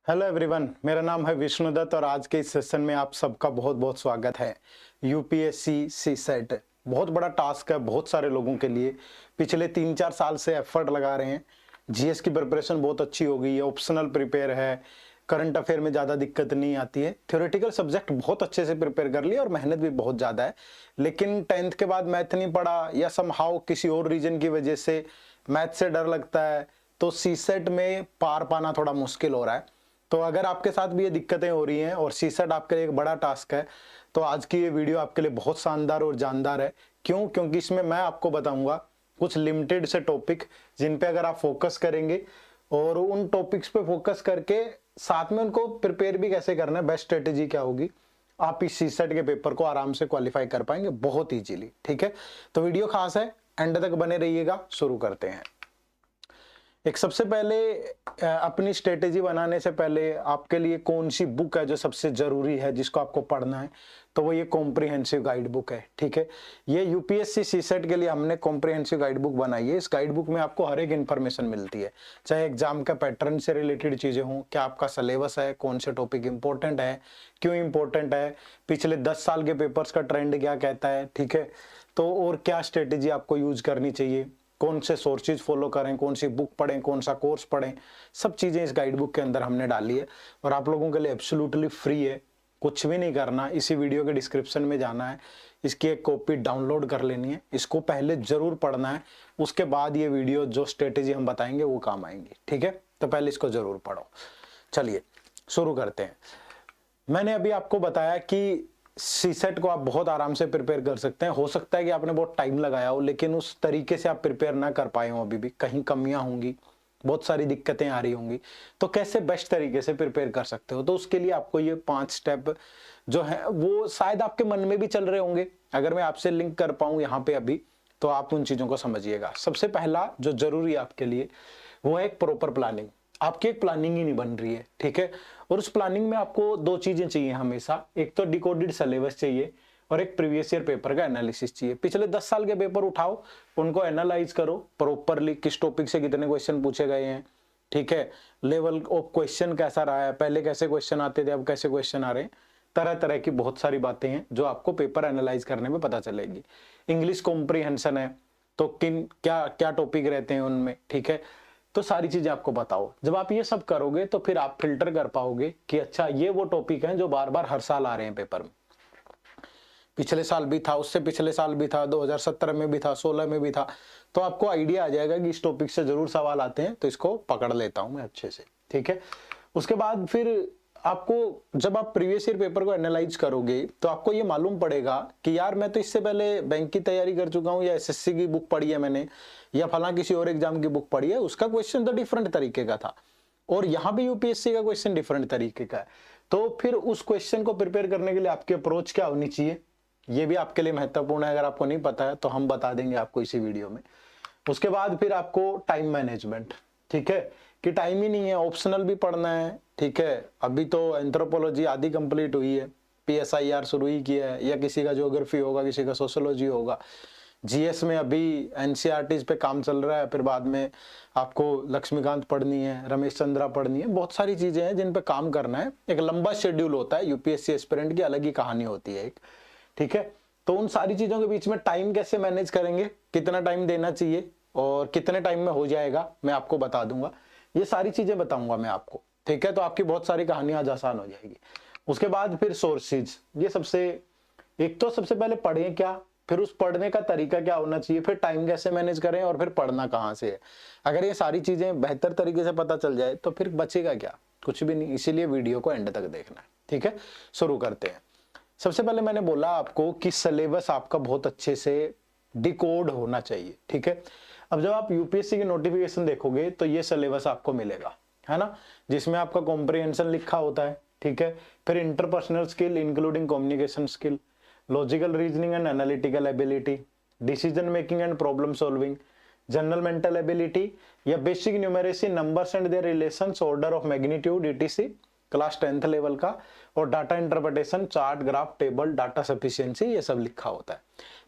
Hello everyone, मेरा नाम है विष्णुदत्त और आज के इस सेशन में आप सबका बहुत बहुत स्वागत है। यूपीएससी सी सेट बहुत बड़ा टास्क है बहुत सारे लोगों के लिए। पिछले 3-4 साल से एफर्ट लगा रहे हैं। जीएस की प्रिपरेशन बहुत अच्छी हो गई है, ऑप्शनल प्रिपेयर है, करंट अफेयर में ज़्यादा दिक्कत नहीं आती है, थ्योरेटिकल सब्जेक्ट बहुत अच्छे से प्रिपेयर कर लिया और मेहनत भी बहुत ज़्यादा है। लेकिन 10th के बाद मैथ नहीं पढ़ा या समहाउ किसी और रीजन की वजह से मैथ से डर लगता है, तो सी सेट में पार पाना थोड़ा मुश्किल हो रहा है। तो अगर आपके साथ भी ये दिक्कतें हो रही हैं और सी सेट आपके लिए एक बड़ा टास्क है, तो आज की ये वीडियो आपके लिए बहुत शानदार और जानदार है। क्यों? क्योंकि इसमें मैं आपको बताऊंगा कुछ लिमिटेड से टॉपिक जिन पे अगर आप फोकस करेंगे और उन टॉपिक्स पे फोकस करके साथ में उनको प्रिपेयर भी कैसे करना है, बेस्ट स्ट्रेटेजी क्या होगी, आप इस सी सेट के पेपर को आराम से क्वालिफाई कर पाएंगे बहुत ईजीली। ठीक है, तो वीडियो खास है, एंड तक बने रहिएगा। शुरू करते हैं। एक सबसे पहले अपनी स्ट्रेटेजी बनाने से पहले आपके लिए कौन सी बुक है जो सबसे जरूरी है जिसको आपको पढ़ना है, तो वो ये कॉम्प्रिहेंसिव गाइड बुक है। ठीक है, ये यूपीएससी सी सेट के लिए हमने कॉम्प्रिहेंसिव गाइड बुक बनाई है। इस गाइड बुक में आपको हर एक इन्फॉर्मेशन मिलती है, चाहे एग्जाम का पैटर्न से रिलेटेड चीजें हों, क्या आपका सिलेबस है, कौन से टॉपिक इंपॉर्टेंट है, क्यों इंपॉर्टेंट है, पिछले 10 साल के पेपर्स का ट्रेंड क्या कहता है। ठीक है, तो और क्या स्ट्रेटेजी आपको यूज करनी चाहिए, कौन से सोर्सेज फॉलो करें, कौन सी बुक पढ़ें, कौन सा कोर्स पढ़ें, सब चीज़ें इस गाइड बुक के अंदर हमने डाली है और आप लोगों के लिए एब्सोल्युटली फ्री है। कुछ भी नहीं करना, इसी वीडियो के डिस्क्रिप्शन में जाना है, इसकी एक कॉपी डाउनलोड कर लेनी है, इसको पहले जरूर पढ़ना है, उसके बाद ये वीडियो जो स्ट्रेटेजी हम बताएंगे वो काम आएंगी। ठीक है, तो पहले इसको जरूर पढ़ो। चलिए शुरू करते हैं। मैंने अभी आपको बताया कि सी सेट को आप बहुत आराम से प्रिपेयर कर सकते हैं। हो सकता है कि आपने बहुत टाइम लगाया हो लेकिन उस तरीके से आप प्रिपेयर ना कर पाए हो, अभी भी कहीं कमियां होंगी, बहुत सारी दिक्कतें आ रही होंगी। तो कैसे बेस्ट तरीके से प्रिपेयर कर सकते हो, तो उसके लिए आपको ये 5 स्टेप जो है वो शायद आपके मन में भी चल रहे होंगे। अगर मैं आपसे लिंक कर पाऊं यहाँ पे अभी, तो आप उन चीजों को समझिएगा। सबसे पहला जो जरूरी है आपके लिए वो है एक प्रॉपर प्लानिंग। आपकी एक प्लानिंग ही नहीं बन रही है। ठीक है, और उस प्लानिंग में आपको 2 चीजें चाहिए हमेशा, एक तो डिकोडेड सिलेबस चाहिए और एक प्रीवियस ईयर पेपर का एनालिसिस चाहिए। पिछले 10 साल के पेपर उठाओ, उनको एनालाइज करो प्रॉपरली, किस टॉपिक से कितने क्वेश्चन पूछे गए हैं। ठीक है, लेवल ऑफ क्वेश्चन कैसा रहा है, पहले कैसे क्वेश्चन आते थे, अब कैसे क्वेश्चन आ रहे हैं, तरह तरह की बहुत सारी बातें हैं जो आपको पेपर एनालाइज करने में पता चलेगी। इंग्लिश कॉम्प्रिहेंशन है तो किन क्या क्या टॉपिक रहते हैं उनमें। ठीक है, तो सारी चीजें आपको बताओ। जब आप ये सब करोगे तो फिर आप फिल्टर कर पाओगे कि अच्छा ये वो टॉपिक हैं जो बार बार हर साल आ रहे हैं पेपर में। पिछले साल भी था, उससे पिछले साल भी था, 2017 में भी था, 16 में भी था। तो आपको आइडिया आ जाएगा कि इस टॉपिक से जरूर सवाल आते हैं, तो इसको पकड़ लेता हूं मैं अच्छे से। ठीक है, उसके बाद फिर आपको जब आप प्रीवियस ईयर पेपर को एनालाइज करोगे तो आपको ये मालूम पड़ेगा कि यार मैं तो इससे पहले बैंक की तैयारी कर चुका हूं, या एसएससी की बुक पढ़ी है मैंने, या फला किसी और एग्जाम की बुक पढ़ी है, उसका क्वेश्चन तो डिफरेंट तरीके का था और यहाँ भी यूपीएससी का क्वेश्चन डिफरेंट तरीके का है। तो फिर उस क्वेश्चन को प्रिपेयर करने के लिए आपकी अप्रोच क्या होनी चाहिए, ये भी आपके लिए महत्वपूर्ण है। अगर आपको नहीं पता है तो हम बता देंगे आपको इसी वीडियो में। उसके बाद फिर आपको टाइम मैनेजमेंट। ठीक है, कि टाइम ही नहीं है, ऑप्शनल भी पढ़ना है। ठीक है, अभी तो एंथ्रोपोलॉजी आधी कंप्लीट हुई है, पीएसआईआर शुरू ही किया है, या किसी का ज्योग्राफी होगा, किसी का सोशियोलॉजी होगा। जीएस में अभी एनसीईआरटीज पे काम चल रहा है, फिर बाद में आपको लक्ष्मीकांत पढ़नी है, रमेश चंद्रा पढ़नी है, बहुत सारी चीजें हैं जिन पे काम करना है। एक लंबा शेड्यूल होता है, यूपीएससी एस्पिरेंट की अलग ही कहानी होती है एक। ठीक है, तो उन सारी चीजों के बीच में टाइम कैसे मैनेज करेंगे, कितना टाइम देना चाहिए और कितने टाइम में हो जाएगा, मैं आपको बता दूंगा। ये सारी चीजें बताऊंगा मैं आपको। ठीक है, तो आपकी बहुत सारी कहानियां आज आसान हो जाएगी। उसके बाद फिर सोर्सेज, ये सबसे एक तो सबसे पहले पढ़ें क्या, फिर उस पढ़ने का तरीका क्या होना चाहिए, फिर टाइम कैसे मैनेज करें और फिर पढ़ना कहाँ से है। अगर ये सारी चीजें बेहतर तरीके से पता चल जाए तो फिर बचेगा क्या, कुछ भी नहीं। इसीलिए वीडियो को एंड तक देखना है। ठीक है, शुरू करते हैं। सबसे पहले मैंने बोला आपको कि सिलेबस आपका बहुत अच्छे से डिकोड होना चाहिए। ठीक है, अब जब आप यूपीएससी की नोटिफिकेशन देखोगे तो ये सिलेबस आपको मिलेगा, है ना, जिसमें आपका कॉम्प्रिहेंशन लिखा होता है। ठीक है, फिर interpersonal skill including communication skill, logical reasoning and analytical ability, decision making and problem solving, general mental ability या basic numeracy, numbers and their relations, order of magnitude ETC, class 10th level का, और data interpretation, chart, graph, table, data sufficiency, ये सब लिखा होता है।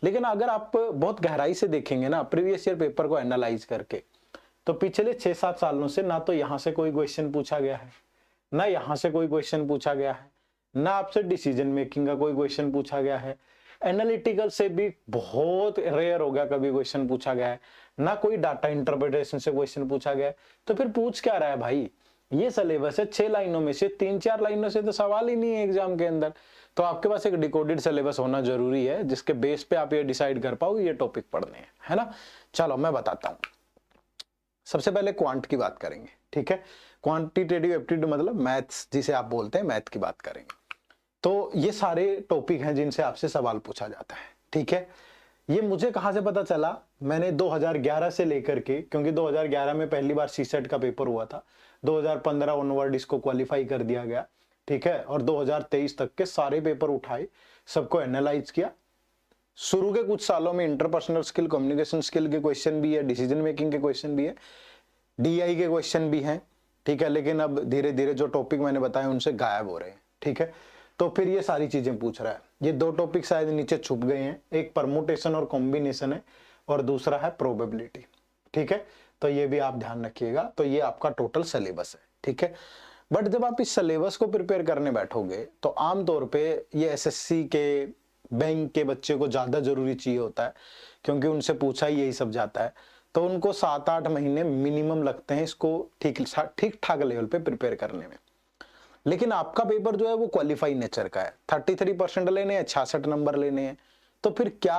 लेकिन अगर आप बहुत गहराई से देखेंगे ना प्रीवियस ईयर पेपर को एनालाइज करके, तो पिछले 6-7 सालों से ना तो यहां से कोई क्वेश्चन पूछा गया है, ना यहाँ से कोई क्वेश्चन पूछा गया है, ना आपसे डिसीजन मेकिंग का कोई क्वेश्चन पूछा गया है, एनालिटिकल से भी बहुत रेयर हो गया कभी क्वेश्चन पूछा गया है, ना कोई डाटा इंटरप्रिटेशन से क्वेश्चन पूछा गया है। तो फिर पूछ क्या रहा है भाई? ये सिलेबस है, 6 लाइनों में से 3-4 लाइनों से तो सवाल ही नहीं है एग्जाम के अंदर। तो आपके पास एक डिकोडेड सिलेबस होना जरूरी है, जिसके बेस पे आप ये डिसाइड कर पाओ ये टॉपिक पढ़ने हैं, है ना। चलो मैं बताता हूं। सबसे पहले क्वांट की बात करेंगे, ठीक है। क्वांटिटेटिव एप्टीट्यूड मतलब मैथ्स, जिसे आप बोलते हैं, मैथ की बात करेंगे। तो ये सारे टॉपिक हैं जिनसे आपसे सवाल पूछा जाता है, ठीक है। ये मुझे कहां से पता चला? मैंने 2011 से लेकर के, क्योंकि 2011 में पहली बार सीसेट का पेपर हुआ था, 2015 ऑनवर्ड इसको क्वालिफाई कर दिया गया, ठीक है। और 2023 तक के सारे पेपर उठाए, सबको एनालाइज किया। शुरू के कुछ सालों में इंटरपर्सनल स्किल, कम्युनिकेशन स्किल के क्वेश्चन भी है, डिसीजन मेकिंग के क्वेश्चन भी है, डीआई के क्वेश्चन भी हैं, ठीक है। लेकिन अब धीरे धीरे जो टॉपिक मैंने बताए उनसे गायब हो रहे हैं, ठीक है। तो फिर ये सारी चीजें पूछ रहा है। ये 2 टॉपिक शायद नीचे छुप गए हैं, एक परमुटेशन और कॉम्बिनेशन है और दूसरा है प्रोबेबिलिटी, ठीक है। तो ये भी आप ध्यान रखिएगा। तो ये आपका टोटल सिलेबस है, ठीक है। बट जब आप इस सिलेबस को प्रिपेयर करने बैठोगे तो आमतौर पे ये एसएससी के, बैंक के बच्चे को ज्यादा जरूरी चाहिए होता है, क्योंकि उनसे पूछा ही यही सब जाता है। तो उनको 7-8 महीने मिनिमम लगते हैं इसको ठीक ठाक लेवल पे प्रिपेयर करने में। लेकिन आपका पेपर जो है वो क्वालिफाई नेचर का है, 33% लेने हैं, 66 नंबर लेने हैं। तो फिर क्या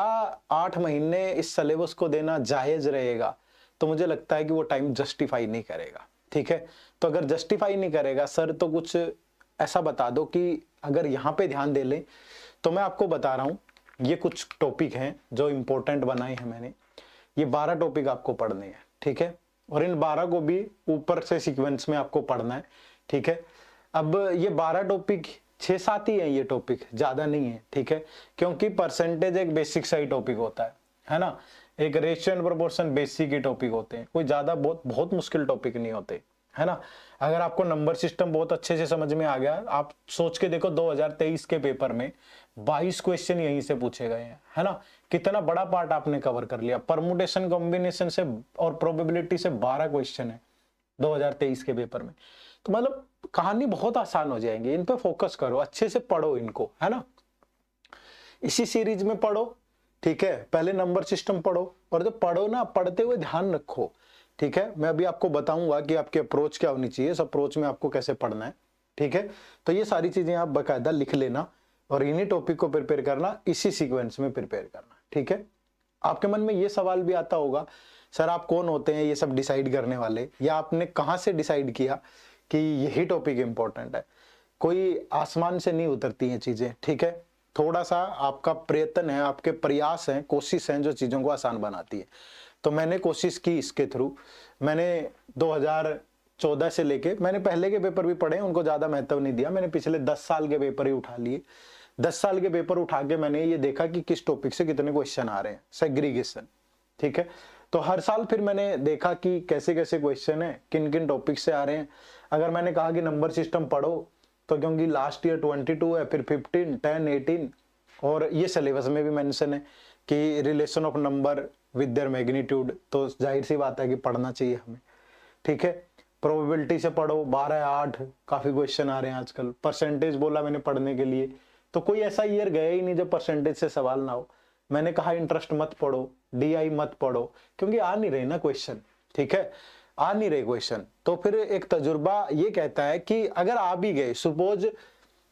8 महीने इस सिलेबस को देना जायज रहेगा? तो मुझे लगता है कि वो टाइम जस्टिफाई नहीं करेगा, ठीक है। तो अगर जस्टिफाई नहीं करेगा सर, तो कुछ ऐसा बता दो कि अगर यहाँ पे ध्यान दे लें। तो मैं आपको बता रहा हूँ, ये कुछ टॉपिक हैं जो इंपॉर्टेंट बनाए हैं मैंने। ये 12 टॉपिक आपको पढ़ने हैं, ठीक है। और इन 12 को भी ऊपर से सीक्वेंस में आपको पढ़ना है, ठीक है। अब ये 12 टॉपिक 6-7 ही है, ये टॉपिक ज्यादा नहीं है, ठीक है। क्योंकि परसेंटेज एक बेसिक सा ही टॉपिक होता है ना। एक ratio and proportion basic he topic होते हैं, कोई ज्यादा बहुत मुश्किल टॉपिक नहीं होते, है ना। अगर आपको नंबर सिस्टम बहुत अच्छे से समझ में आ गया, आप सोच के देखो 2023 के पेपर में 22 क्वेश्चन यहीं से पूछे गए हैं, है ना। कितना बड़ा पार्ट आपने कवर कर लिया। परमुटेशन कॉम्बिनेशन से और प्रोबेबिलिटी से 12 क्वेश्चन है 2023 के पेपर में। तो मतलब कहानी बहुत आसान हो जाएंगी। इन पे फोकस करो, अच्छे से पढ़ो इनको, है ना। इसी सीरीज में पढ़ो, ठीक है। पहले नंबर सिस्टम पढ़ो, और जब पढ़ो ना, पढ़ते हुए ध्यान रखो, ठीक है। मैं अभी आपको बताऊंगा कि आपकी अप्रोच क्या होनी चाहिए, इस अप्रोच में आपको कैसे पढ़ना है, ठीक है। तो ये सारी चीजें आप बाकायदा लिख लेना और इन्हीं टॉपिक को प्रिपेयर करना, इसी सीक्वेंस में प्रिपेयर करना, ठीक है। आपके मन में ये सवाल भी आता होगा, सर आप कौन होते हैं ये सब डिसाइड करने वाले, या आपने कहां से डिसाइड किया कि यही टॉपिक इंपॉर्टेंट है? कोई आसमान से नहीं उतरती हैं चीजें, ठीक है। थोड़ा सा आपका प्रयत्न है, आपके प्रयास हैं, कोशिश हैं, जो चीजों को आसान बनाती है। तो मैंने कोशिश की इसके थ्रू। मैंने 2014 से लेके, मैंने पहले के पेपर भी पढ़े, उनको ज्यादा महत्व नहीं दिया। मैंने पिछले 10 साल के पेपर ही उठा लिए। 10 साल के पेपर उठा के मैंने ये देखा कि किस टॉपिक से कितने क्वेश्चन आ रहे हैं, सेग्रीगेशन, ठीक है। तो हर साल फिर मैंने देखा कि कैसे कैसे क्वेश्चन है, किन किन टॉपिक से आ रहे हैं। अगर मैंने कहा कि नंबर सिस्टम पढ़ो, तो क्योंकि लास्ट ईयर 22 है, फिर 15, 10, 18, और ये सिलेबस में भी मेंशन है कि relation of number with their magnitude, तो जाहिर सी बात है कि पढ़ना चाहिए हमें, ठीक है। प्रोबेबिलिटी से पढ़ो, 12-8 काफी क्वेश्चन आ रहे हैं आजकल। परसेंटेज बोला मैंने पढ़ने के लिए, तो कोई ऐसा ईयर गया ही नहीं जब परसेंटेज से सवाल ना हो। मैंने कहा इंटरेस्ट मत पढ़ो, डीआई मत पढ़ो, क्योंकि आ नहीं रहे ना क्वेश्चन, ठीक है। आ नहीं रहे क्वेश्चन। तो फिर एक तजुर्बा ये कहता है कि अगर आ भी गए, सपोज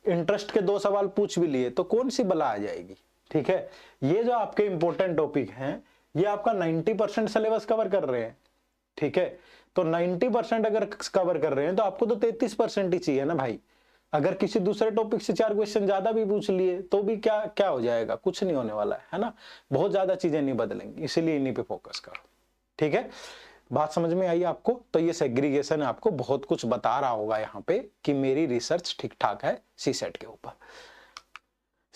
इंटरेस्ट के 2 सवाल पूछ भी लिए, तो कौन सी बला आ जाएगी, ठीक है। ये जो आपके इंपॉर्टेंट टॉपिक हैं, ये आपका 90% सिलेबस कवर कर रहे हैं, ठीक है। तो 90% अगर कवर कर रहे हैं, तो आपको तो 33% ही चाहिए ना भाई। अगर किसी दूसरे टॉपिक से 4 क्वेश्चन ज्यादा भी पूछ लिए तो भी क्या क्या हो जाएगा? कुछ नहीं होने वाला है ना। बहुत ज्यादा चीजें नहीं बदलेंगी, इसीलिए इन्हीं पे फोकस करो, ठीक है। बात समझ में आई आपको? तो ये सेग्रीगेशन आपको बहुत कुछ बता रहा होगा यहाँ पे कि मेरी रिसर्च ठीक ठाक है सीसेट के ऊपर।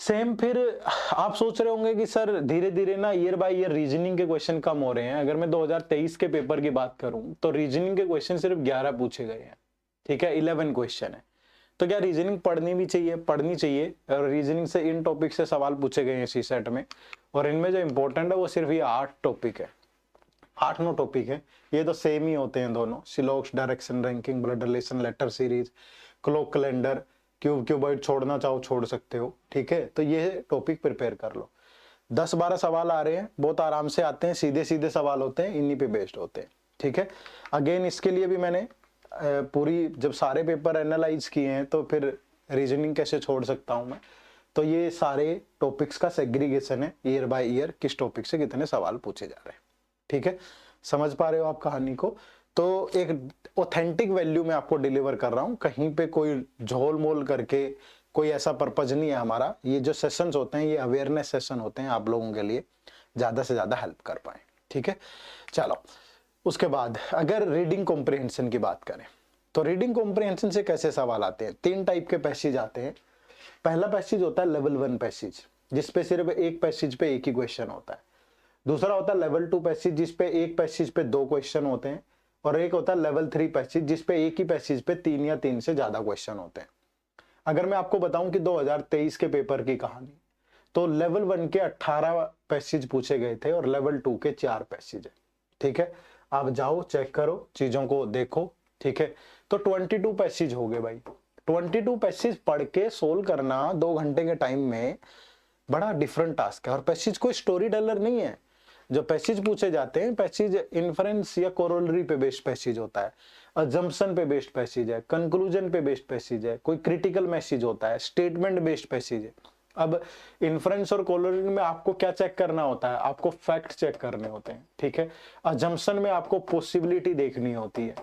सेम फिर आप सोच रहे होंगे कि सर धीरे धीरे ना ईयर बाय ईयर रीजनिंग के क्वेश्चन कम हो रहे हैं। अगर मैं 2023 के पेपर की बात करूं तो रीजनिंग के क्वेश्चन सिर्फ 11 पूछे गए हैं, ठीक है। 11 क्वेश्चन है। तो क्या रीजनिंग पढ़नी भी चाहिए? पढ़नी चाहिए। और रीजनिंग से इन टॉपिक से सवाल पूछे गए हैं सीसेट में, और इनमें जो इंपॉर्टेंट है वो सिर्फ ये 8 टॉपिक है, 8-9 टॉपिक है। ये तो सेम ही होते हैं दोनों, सिलॉक्स, direction, ranking, blood relation, letter series, clock calendar, cube cuboid छोड़ना चाहो छोड़ सकते हो, ठीक है। तो ये टॉपिक प्रिपेयर कर लो। 10-12 सवाल आ रहे हैं, बहुत आराम से आते हैं, सीधे सीधे सवाल होते हैं, इन्हीं पे बेस्ड होते हैं, ठीक है। अगेन इसके लिए भी मैंने पूरी जब सारे पेपर एनालाइज किए हैं तो फिर रीजनिंग कैसे छोड़ सकता हूं मैं, तो ये सारे टॉपिक्स का सेग्रीगेशन है ईयर बाय ईयर, किस टॉपिक से कितने सवाल पूछे जा रहे हैं, ठीक है। समझ पा रहे हो आप कहानी को। तो एक ऑथेंटिक वैल्यू में आपको डिलीवर कर रहा हूं, कहीं पे कोई झोल मोल करके कोई ऐसा पर्पज नहीं है हमारा। ये जो सेशंस होते हैं ये अवेयरनेस सेशन होते हैं, आप लोगों के लिए ज्यादा से ज्यादा हेल्प कर पाए, ठीक है। चलो उसके बाद अगर रीडिंग कॉम्प्रिहेंशन की बात करें तो रीडिंग कॉम्प्रिहेंशन से कैसे सवाल आते हैं। 3 टाइप के पैसेज आते हैं। पहला पैसेज होता है लेवल 1 पैसेज, जिसपे सिर्फ एक पैसेज पे एक ही क्वेश्चन होता है। दूसरा होता है लेवल 2 पैसेज, जिसपे एक पैसेज पे 2 क्वेश्चन होते हैं। और एक होता है लेवल 3 पैसेज, जिसपे एक ही पैसेज पे 3 या 3 से ज्यादा क्वेश्चन होते हैं। अगर मैं आपको बताऊं कि 2023 के पेपर की कहानी, तो लेवल 1 के 18 पैसेज पूछे गए थे और लेवल 2 के 4 पैसेज है, ठीक है। आप जाओ चेक करो, चीजों को देखो, ठीक है। तो 22 पैसेज हो गए भाई। 22 पैसेज पढ़ के सोल्व करना 2 घंटे के टाइम में बड़ा डिफरेंट टास्क है। और पैसेज कोई स्टोरी टेलर नहीं है। जो पैसेज पूछे जाते हैं, पैसेज इन्फरेंस या कोरोलरी पे बेस्ड पैसेज होता है, अजम्पशन पे बेस्ड पैसेज है, कंक्लूजन पे बेस्ड पैसेज है, कोई क्रिटिकल मैसेज होता है, स्टेटमेंट बेस्ड पैसेज है। अब इन्फ्रेंस और कोलोरी में आपको क्या चेक करना होता है, आपको फैक्ट चेक करने होते हैं, ठीक है। अजम्पशन में आपको पॉसिबिलिटी देखनी होती है,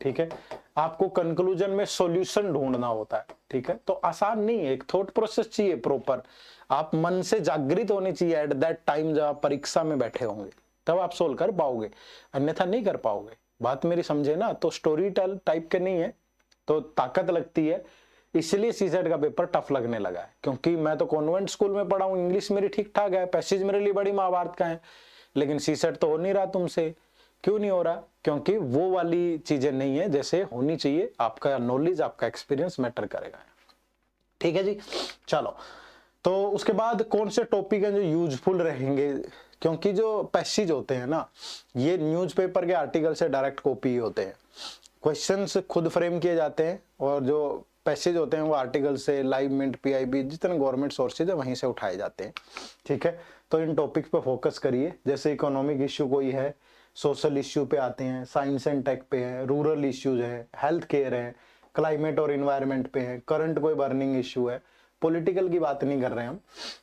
ठीक है। आपको कंक्लूजन में सॉल्यूशन ढूंढना होता है, ठीक है। तो आसान नहीं है, एक थॉट प्रोसेस चाहिए प्रॉपर। आप मन से जागृत होने चाहिए एट दैट टाइम जब आप परीक्षा में बैठे होंगे, तब आप सोल्व कर पाओगे, अन्यथा नहीं कर पाओगे। बात मेरी समझे ना। तो स्टोरी टेल टाइप के नहीं है तो ताकत लगती है, इसलिए सीसेट का पेपर टफ लगने लगा है। क्योंकि मैं तो कॉन्वेंट स्कूल में पढ़ा हूं, इंग्लिश मेरी ठीक ठाक है, पैसेज मेरे लिए बड़ी महाभारत का है, लेकिन सीसेट तो हो नहीं रहा तुमसे। क्यों नहीं हो रहा? क्योंकि वो वाली चीजें नहीं है जैसे होनी चाहिए। आपका नॉलेज, आपका एक्सपीरियंस मैटर करेगा, ठीक है जी। चलो, तो उसके बाद कौन से टॉपिक हैं जो यूजफुल रहेंगे, क्योंकि जो पैसेज होते हैं ना, ये न्यूज़पेपर के आर्टिकल से डायरेक्ट कॉपी होते हैं। क्वेश्चंस खुद फ्रेम किए जाते हैं और जो पैसेज होते हैं वो आर्टिकल से, लाइव मिंट, पीआईबी, जितने गवर्नमेंट सोर्सेज है वहीं से उठाए जाते हैं, ठीक है। तो इन टॉपिक्स पे फोकस करिए। जैसे इकोनॉमिक इश्यू कोई है, सोशल इश्यू पे आते हैं, साइंस एंड टेक पे है, रूरल इश्यूज है, हेल्थ केयर है, क्लाइमेट और इन्वायरमेंट पे है, करंट कोई बर्निंग इश्यू है, पॉलिटिकल की बात नहीं कर रहे हम,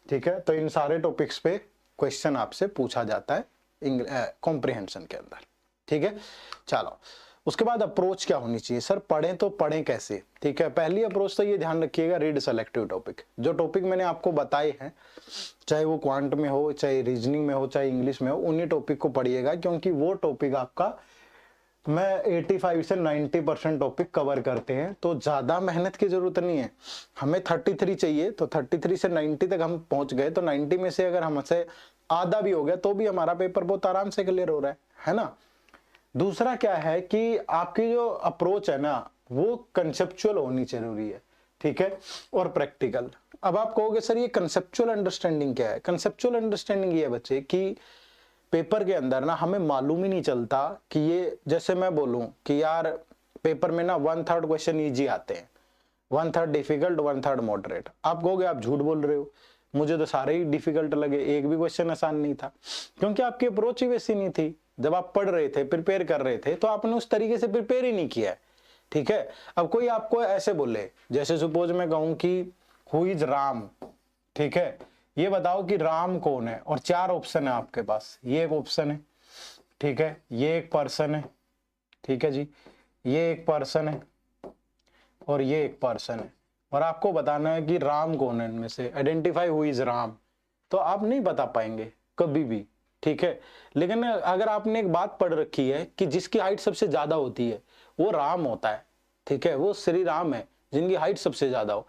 ठीक है। तो इन सारे टॉपिक्स पे क्वेश्चन आपसे पूछा जाता है कॉम्प्रिहेंशन के अंदर, ठीक है। चलो, उसके बाद अप्रोच क्या होनी चाहिए। सर पढ़ें तो पढ़ें कैसे, ठीक है। पहली अप्रोच तो ये ध्यान रखिएगा, रीड सेलेक्टिव टॉपिक। जो टॉपिक मैंने आपको बताए हैं, चाहे वो क्वांट में हो, चाहे रीजनिंग में हो, चाहे इंग्लिश में हो, उन्हीं टॉपिक को पढ़िएगा, क्योंकि वो टॉपिक आपका मैं 85 से 90% टॉपिक कवर करते हैं। तो ज्यादा मेहनत की जरूरत नहीं है। हमें 33 चाहिए, तो 33 से 90 तक हम पहुंच गए, तो 90 में से अगर हमसे आधा भी हो गया तो भी हमारा पेपर बहुत आराम से क्लियर हो रहा है ना। दूसरा क्या है कि आपकी जो अप्रोच है ना, वो कंसेप्चुअल होनी जरूरी है, ठीक है, और प्रैक्टिकल। अब आप कहोगे सर ये कंसेप्चुअल अंडरस्टैंडिंग क्या है। कंसेप्चुअल अंडरस्टैंडिंग ये है बच्चे कि पेपर के अंदर ना हमें मालूम ही नहीं चलता कि ये, जैसे मैं बोलूं कि यार पेपर में ना 1/3 क्वेश्चन इजी आते हैं, 1/3 डिफिकल्ट, 1/3 मॉडरेट। आप कहोगे आप झूठ बोल रहे हो, मुझे तो सारे ही डिफिकल्ट लगे, एक भी क्वेश्चन आसान नहीं था। क्योंकि आपकी अप्रोच ही वैसी नहीं थी। जब आप पढ़ रहे थे, प्रिपेयर कर रहे थे, तो आपने उस तरीके से प्रिपेयर ही नहीं किया है, ठीक है। अब कोई आपको ऐसे बोले, जैसे सपोज मैं कहूं कि हु इज राम, ठीक है, ये बताओ कि राम कौन है, और 4 ऑप्शन है आपके पास। ये एक ऑप्शन है, ठीक है, ये एक पर्सन है, ठीक है जी, ये एक पर्सन है, और ये एक पर्सन है, और आपको बताना है कि राम कौन है इनमें से, आइडेंटिफाई हु इज राम। तो आप नहीं बता पाएंगे कभी भी, ठीक है। लेकिन अगर आपने एक बात पढ़ रखी है कि जिसकी हाइट सबसे ज्यादा होती है वो राम होता है, ठीक है, वो श्री राम है जिनकी हाइट सबसे ज्यादा हो,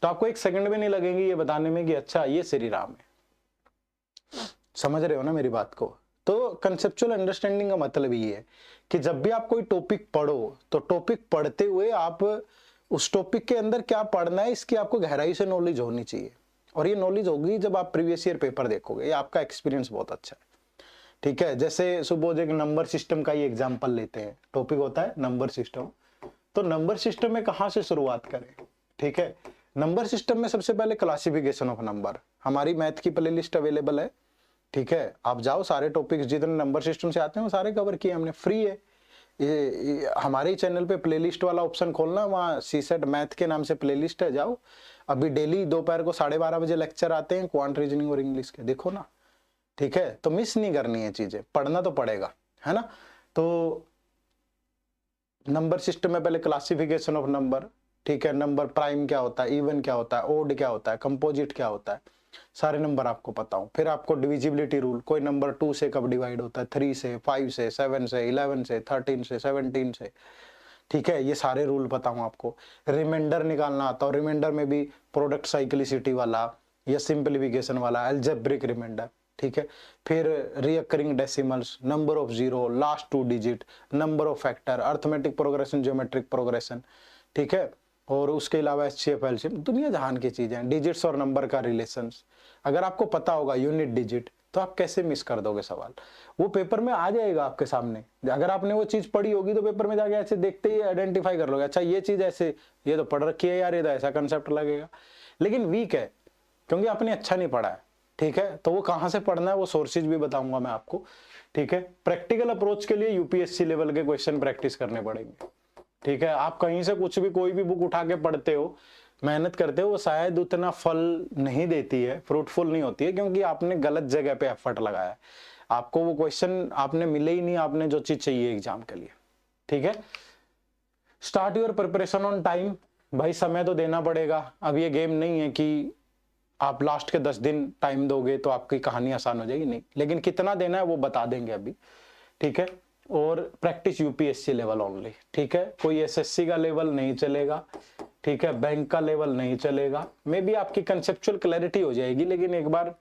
तो आपको 1 सेकंड भी नहीं लगेंगे ये बताने में कि अच्छा ये श्री राम है। समझ रहे हो ना मेरी बात को। तो कंसेप्चुअल अंडरस्टैंडिंग का मतलब ये है कि जब भी आप कोई टॉपिक पढ़ो, तो टॉपिक पढ़ते हुए आप उस टॉपिक के अंदर क्या पढ़ना है इसकी आपको गहराई से नॉलेज होनी चाहिए। और ये नॉलेज होगी जब आप प्रीवियस ईयर पेपर देखोगे, ये आपका एक्सपीरियंस बहुत अच्छा है, ठीक है। जैसे सपोज एक नंबर सिस्टम का ही एग्जांपल लेते हैं, टॉपिक होता है नंबर सिस्टम। तो नंबर सिस्टम में कहाँ से शुरुआत करें? ठीक है, नंबर सिस्टम में सबसे पहले क्लासिफिकेशन ऑफ नंबर, हमारी मैथ की प्लेलिस्ट अवेलेबल है। ठीक है, आप जाओ, सारे टॉपिक्स जितने नंबर सिस्टम से आते हैं वो सारे कवर किए हमने, फ्री है। ये हमारे ही चैनल पे प्लेलिस्ट वाला ऑप्शन खोलना, वहाँ सीसेट मैथ के नाम से प्लेलिस्ट है, जाओ। अभी डेली दोपहर को 12:30 बजे लेक्चर आते हैं क्वांट रीजनिंग और इंग्लिश के, देखो ना। ठीक है, तो मिस नहीं करनी है चीजें, पढ़ना तो पड़ेगा, है ना। तो नंबर सिस्टम में पहले क्लासिफिकेशन ऑफ नंबर। ठीक है, नंबर प्राइम क्या होता है, इवन क्या होता है, ओड क्या होता है, कंपोजिट क्या होता है, सारे नंबर आपको पता हो। फिर आपको डिविजिबिलिटी रूल, कोई नंबर 2 से कब डिवाइड होता है, 3 से, 5 से, 7 से, 11 से, 13 से, 17 से। ठीक है, ये सारे रूल पता हूँ आपको। रिमाइंडर निकालना आता हो, रिमाइंडर में भी प्रोडक्ट साइक्लिसिटी वाला या सिंप्लीफिकेशन वाला, अलजेब्रिक रिमाइंडर। ठीक है, फिर recurring decimals, number of zero, last 2 digit, number of factor, arithmetic progression, geometric progression. ठीक है, और उसके अलावा एचसीएफ, एलसीएम, दुनिया जहान की चीजें, डिजिट्स और नंबर का रिलेशंस। अगर आपको पता होगा यूनिट डिजिट, तो आप कैसे मिस कर दोगे सवाल, वो पेपर में आ जाएगा आपके सामने। अगर आपने वो चीज पढ़ी होगी तो पेपर में जाके ऐसे देखते ही आइडेंटिफाई कर लोगे, अच्छा ये चीज ऐसे, ये तो पढ़ रखी है यार, ये तो ऐसा कंसेप्ट लगेगा। लेकिन वीक है क्योंकि आपने अच्छा नहीं पढ़ा है। ठीक है, तो वो कहाँ से पढ़ना है वो सोर्सेज भी बताऊंगा मैं आपको। ठीक है, प्रैक्टिकल अप्रोच के लिए यूपीएससी लेवल के क्वेश्चन प्रैक्टिस करने पड़ेंगे। ठीक है, आप कहीं से कुछ भी कोई भी बुक उठा के पढ़ते हो, मेहनत करते हो, वो शायद उतना फल नहीं देती है, फ्रूटफुल नहीं होती है, क्योंकि आपने गलत जगह पे एफर्ट लगाया है। आपको वो क्वेश्चन आपने मिले ही नहीं, आपने जो चीज चाहिए एग्जाम के लिए। ठीक है, start your preparation on time. भाई समय तो देना पड़ेगा, अब ये गेम नहीं है कि आप लास्ट के 10 दिन टाइम दोगे तो आपकी कहानी आसान हो जाएगी, नहीं, लेकिन कितना देना है वो बता देंगे अभी। ठीक है, और प्रैक्टिस यूपीएससी लेवल ओनली। ठीक है, कोई एसएससी का लेवल नहीं चलेगा। ठीक है, बैंक का लेवल नहीं चलेगा, मे बी आपकी कंसेप्चुअल क्लैरिटी हो जाएगी, लेकिन एक बार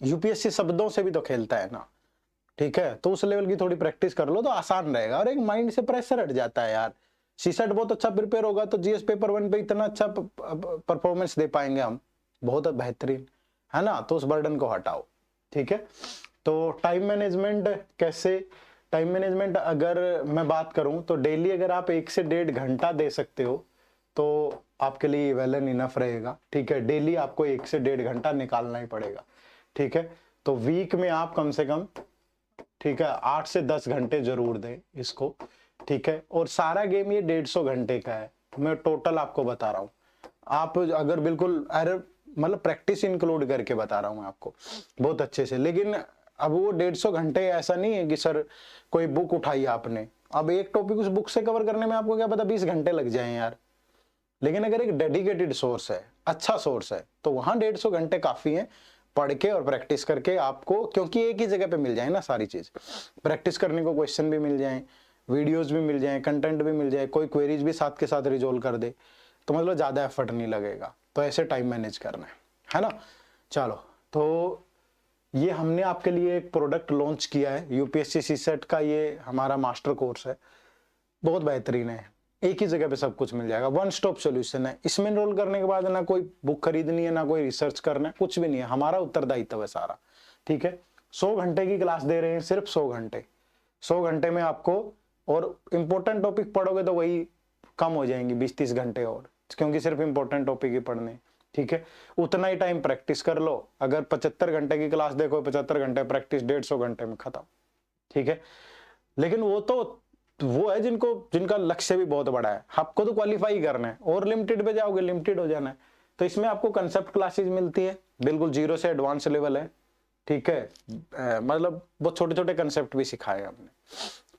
यूपीएससी शब्दों से भी तो खेलता है ना। ठीक है, तो उस लेवल की थोड़ी प्रैक्टिस कर लो तो आसान रहेगा, और एक माइंड से प्रेशर हट जाता है यार। सीसेट बहुत अच्छा प्रिपेयर होगा तो जीएस पेपर 1 पे इतना अच्छा परफॉर्मेंस दे पाएंगे हम, बहुत बेहतरीन, है ना। तो उस बर्डन को हटाओ। ठीक है, तो टाइम मैनेजमेंट कैसे, टाइम मैनेजमेंट अगर मैं बात करूं तो डेली अगर आप 1 से 1.5 घंटा दे सकते हो तो आपके लिए वेल एंड इनफ रहेगा। ठीक है, डेली आपको 1 से 1.5 घंटा निकालना ही पड़ेगा। ठीक है, तो वीक में आप कम से कम, ठीक है, 8 से 10 घंटे जरूर दें इसको। ठीक है, और सारा गेम ये 150 घंटे का है, मैं टोटल आपको बता रहा हूँ। आप अगर बिल्कुल मतलब प्रैक्टिस इंक्लूड करके बता रहा हूँ मैं आपको बहुत अच्छे से। लेकिन अब वो 150 घंटे ऐसा नहीं है कि सर कोई बुक उठाई आपने, अब एक टॉपिक उस बुक से कवर करने में आपको क्या पता 20 घंटे लग जाए यार। लेकिन अगर एक डेडिकेटेड सोर्स है, अच्छा सोर्स है, तो वहां 150 घंटे काफी है पढ़ के और प्रैक्टिस करके आपको, क्योंकि एक ही जगह पे मिल जाए ना सारी चीज, प्रैक्टिस करने को क्वेश्चन भी मिल जाए, वीडियोज भी मिल जाए, कंटेंट भी मिल जाए, कोई क्वेरीज भी साथ के साथ रिजोल्व कर दे, तो मतलब ज्यादा एफर्ट नहीं लगेगा। तो ऐसे टाइम मैनेज करना है ना। चलो, तो ये हमने आपके लिए एक प्रोडक्ट लॉन्च किया है, यूपीएससी सीसेट का ये हमारा मास्टर कोर्स है, बहुत बेहतरीन है, एक ही जगह पे सब कुछ मिल जाएगा, वन स्टॉप सॉल्यूशन है। इसमें एनरोल करने के बाद ना कोई बुक खरीदनी है, ना कोई रिसर्च करना है, कुछ भी नहीं है, हमारा उत्तरदायित्व है सारा। ठीक है, 100 घंटे की क्लास दे रहे हैं, सिर्फ 100 घंटे। 100 घंटे में आपको, और इंपॉर्टेंट टॉपिक पढ़ोगे तो वही कम हो जाएंगी 20-30 घंटे और, क्योंकि सिर्फ इंपॉर्टेंट टॉपिक ही पढ़ने। ठीक है, उतना ही टाइम प्रैक्टिस कर लो। अगर 75 घंटे की क्लास देखो, 75 घंटे प्रैक्टिस, 150 घंटे में खत्म। ठीक है, लेकिन वो है जिनका लक्ष्य भी बहुत बड़ा है, आपको तो क्वालिफाई करना है, और लिमिटेड पे जाओगे लिमिटेड हो जाना है। तो इसमें आपको कंसेप्ट क्लासेस मिलती है, बिल्कुल 0 से एडवांस लेवल है। ठीक है, मतलब बहुत छोटे छोटे कंसेप्ट भी सिखाए हमने,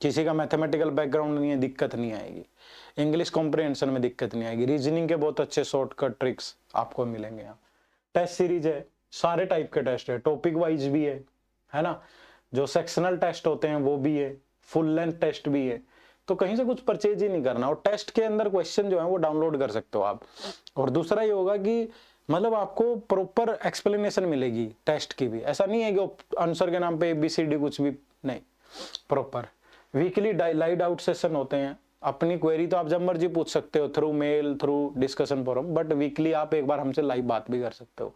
किसी का मैथमेटिकल बैकग्राउंड नहीं है, दिक्कत नहीं आएगी, इंग्लिश कॉम्प्रिहेंशन में दिक्कत नहीं आएगी, रीजनिंग के बहुत अच्छे शॉर्टकट ट्रिक्स आपको मिलेंगे यहाँ। टेस्ट सीरीज है, सारे टाइप के टेस्ट है, टॉपिक वाइज भी है ना, जो सेक्शनल टेस्ट होते हैं वो भी है, फुल लेंथ टेस्ट भी है, तो कहीं से कुछ परचेज ही नहीं करना, और टेस्ट के अंदर क्वेश्चन जो है वो डाउनलोड कर सकते हो आप। और दूसरा ये होगा कि मतलब आपको प्रॉपर एक्सप्लेनेशन मिलेगी टेस्ट की भी, ऐसा नहीं है कि आंसर के नाम पे ABCD कुछ भी नहीं, proper. Weekly live doubt session होते हैं, अपनी क्वेरी तो आप जब मर्जी पूछ सकते हो, through mail, through discussion forum, but weekly आप एक बार हमसे लाइव बात भी कर सकते हो।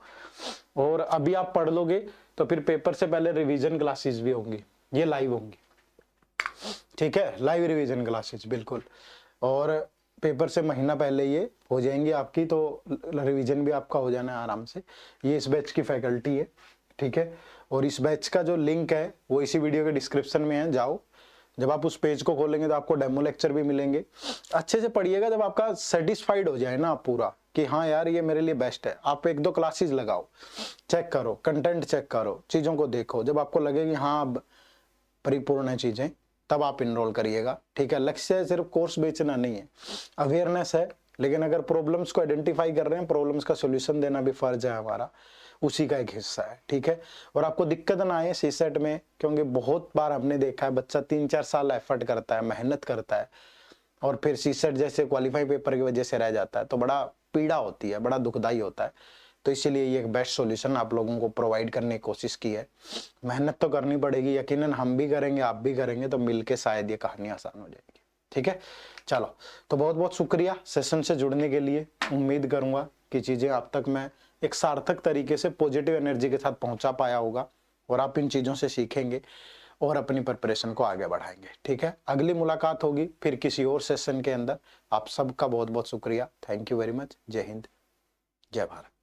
और अभी आप पढ़ लोगे तो फिर पेपर से पहले रिवीजन क्लासेस भी होंगी, ये लाइव होंगी। ठीक है, लाइव रिवीजन क्लासेस बिल्कुल। और पेपर से महीना पहले ये हो जाएंगी आपकी, तो रिवीजन भी आपका हो जाना है आराम से। ये इस बैच की फैकल्टी है, ठीक है। और इस बैच का जो लिंक है वो इसी वीडियो के डिस्क्रिप्शन में है, जाओ। जब आप उस पेज को खोलेंगे तो आपको डेमो लेक्चर भी मिलेंगे। अच्छे से पढ़िएगा, जब आपका सेटिस्फाइड हो जाए ना आप पूरा कि हाँ यार ये मेरे लिए बेस्ट है, आप 1-2 क्लासेस लगाओ, चेक करो, कंटेंट चेक करो, चीज़ों को देखो। जब आपको लगे कि हाँ अब परिपूर्ण है चीज़ें, तब आप इनरोल करिएगा, ठीक है। लक्ष्य सिर्फ कोर्स बेचना नहीं है, अवेयरनेस है, लेकिन अगर प्रॉब्लम्स को आइडेंटिफाई कर रहे हैं, प्रॉब्लम्स का सोल्यूशन देना भी फर्ज है हमारा, उसी का एक हिस्सा है, ठीक है। और आपको दिक्कत ना आए सीसेट में, क्योंकि बहुत बार हमने देखा है बच्चा 3-4 साल एफर्ट करता है, मेहनत करता है, और फिर सीसेट जैसे क्वालिफाई पेपर की वजह से रह जाता है, तो बड़ा पीड़ा होती है, बड़ा दुखदाई होता है। तो इसीलिए ये एक बेस्ट सॉल्यूशन आप लोगों को प्रोवाइड करने की कोशिश की है। मेहनत तो करनी पड़ेगी, यकीनन हम भी करेंगे, आप भी करेंगे, तो मिलके शायद ये कहानी आसान हो जाएगी, ठीक है। चलो, तो बहुत बहुत शुक्रिया सेशन से जुड़ने के लिए। उम्मीद करूंगा कि चीज़ें आप तक मैं एक सार्थक तरीके से पॉजिटिव एनर्जी के साथ पहुंचा पाया होगा, और आप इन चीज़ों से सीखेंगे और अपनी प्रिपरेशन को आगे बढ़ाएंगे, ठीक है। अगली मुलाकात होगी फिर किसी और सेशन के अंदर। आप सबका बहुत बहुत शुक्रिया। Thank you very much. जय हिंद, जय भारत।